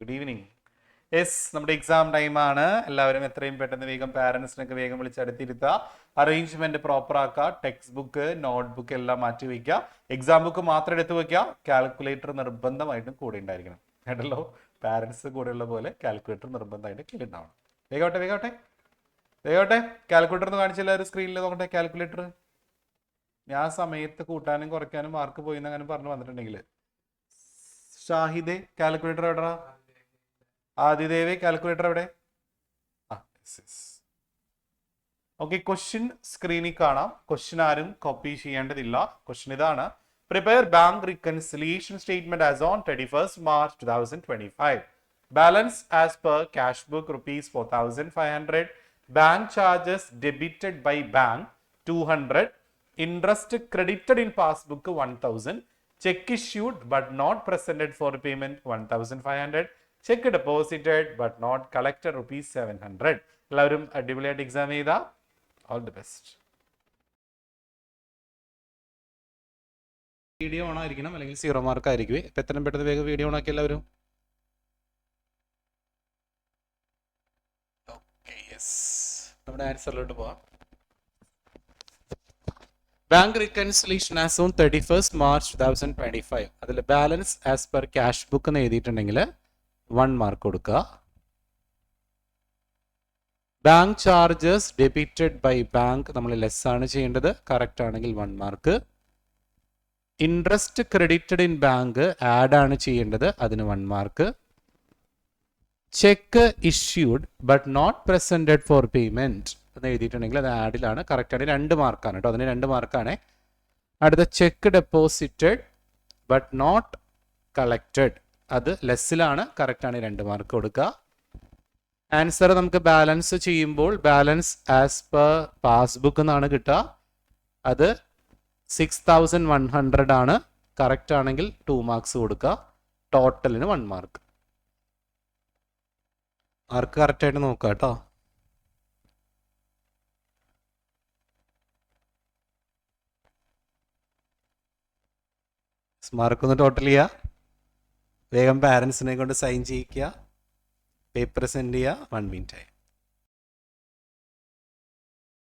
Good evening. Yes, നമ്മുടെ exam ടൈമാണ്. എല്ലാവരും എത്രയും പെട്ടെന്ന് വേഗം പാരൻസിനൊക്കെ വേഗം വിളിച്ച് അടുത്തിരുത്തുക. അറേഞ്ച്മെന്റ് പ്രോപ്പർ ആക്കുക. ടെക്സ്റ്റ് ബുക്ക്, നോട്ട് ബുക്ക് എല്ലാം മാറ്റി വയ്ക്കുക. എക്സാം ബുക്ക് മാത്രം എടുത്തു വെക്കുക. കാൽക്കുലേറ്റർ നിർബന്ധമായിട്ടും കൂടെ ഉണ്ടായിരിക്കണം. കേട്ടല്ലോ, പാരൻസ് കൂടെയുള്ള പോലെ കാൽക്കുലേറ്റർ നിർബന്ധമായിട്ട് കയ്യിലുണ്ടാവണം. വേഗോട്ടെ വേഗോട്ടെ വേഗോട്ടെ. കാൽക്കുലേറ്റർ ഒന്ന് കാണിച്ചില്ല, ഒരു സ്ക്രീനിൽ നോക്കട്ടെ കാൽക്കുലേറ്റർ. ഞാൻ സമയത്ത് കൂട്ടാനും കുറയ്ക്കാനും മാർക്ക് പോയി എന്നങ്ങനെ പറഞ്ഞു വന്നിട്ടുണ്ടെങ്കിൽ ഷാഹിദെ കാൽക്കുലേറ്റർ എവിടെടാ? ആദിദേവി കാൽക്കുലേറ്റർ എവിടെ? ഓക്കെ, ക്വസ്റ്റ്യൻ സ്ക്രീനിൽ കാണാം. ക്വസ്റ്റ്യൻ ആരും കോപ്പി ചെയ്യേണ്ടതില്ല. ക്വസ്റ്റ്യൻ ഇതാണ്: prepare bank reconciliation statement as on 31st March 2025. Balance as per cash book ₹4,500. Bank charges debited by bank 200. Interest credited in passbook 1,000. Cheque issued but not presented for payment 1,500. Cheque deposited but not collected ₹700. എല്ലാവരും അടിപൊളിയായിട്ട് exam ചെയ്താ. All the best. Video on ആയിരിക്കണം, അല്ലെങ്കിൽ 0 mark ആയിരിക്കും. ഇപ്പൊ എത്രയും പെട്ടെന്ന് വേഗം വീഡിയോ ഓൺ ആക്കി എല്ലാവരും. നമ്മുടെ ആൻസറിലോട്ട് പോവാം. Bank reconciliation as on 31st March 2025. അതിൽ balance as per cash book എന്ന് എഴുതിയിട്ടുണ്ടെങ്കിൽ 1 മാർക്ക് കൊടുക്കുക. Bank charges debited by bank നമ്മൾ ലെസ് ആണ് ചെയ്യേണ്ടത്. കറക്റ്റ് ആണെങ്കിൽ 1 mark. Interest credited in bank add ആണ് ചെയ്യേണ്ടത്, അതിന് 1 mark. Cheque issued but not presented for payment എന്ന് എഴുതിയിട്ടുണ്ടെങ്കിൽ അത് ആഡിലാണ്. കറക്റ്റ് ആണ്, 2 മാർക്കാണ് കേട്ടോ, അതിന് 2 മാർക്കാണ്. അടുത്ത cheque deposited but not collected, അത് ലെസ്സിലാണ്. കറക്റ്റ് ആണ്, 2 മാർക്ക് കൊടുക്കുക. ആൻസർ നമുക്ക് ബാലൻസ് ചെയ്യുമ്പോൾ ബാലൻസ് ആസ് പെർ പാസ്ബുക്ക് എന്നാണ് കിട്ടുക. അത് 6,100 ആണ്. കറക്റ്റ് ആണെങ്കിൽ 2 മാർക്സ് കൊടുക്കുക. ടോട്ടലിന് 1 മാർക്ക്. മാർക്ക് കറക്റ്റ് ആയിട്ട് നോക്കുക കേട്ടോ. മാർക്ക് ഒന്ന് ടോട്ടൽ ചെയ്യുക. വേഗം പാരൻസിനെ കൊണ്ട് സൈൻ ചെയ്യിക്കുക. പേപ്പർ സെൻഡ് ചെയ്യുക. 1 മിനിറ്റ് ആയി.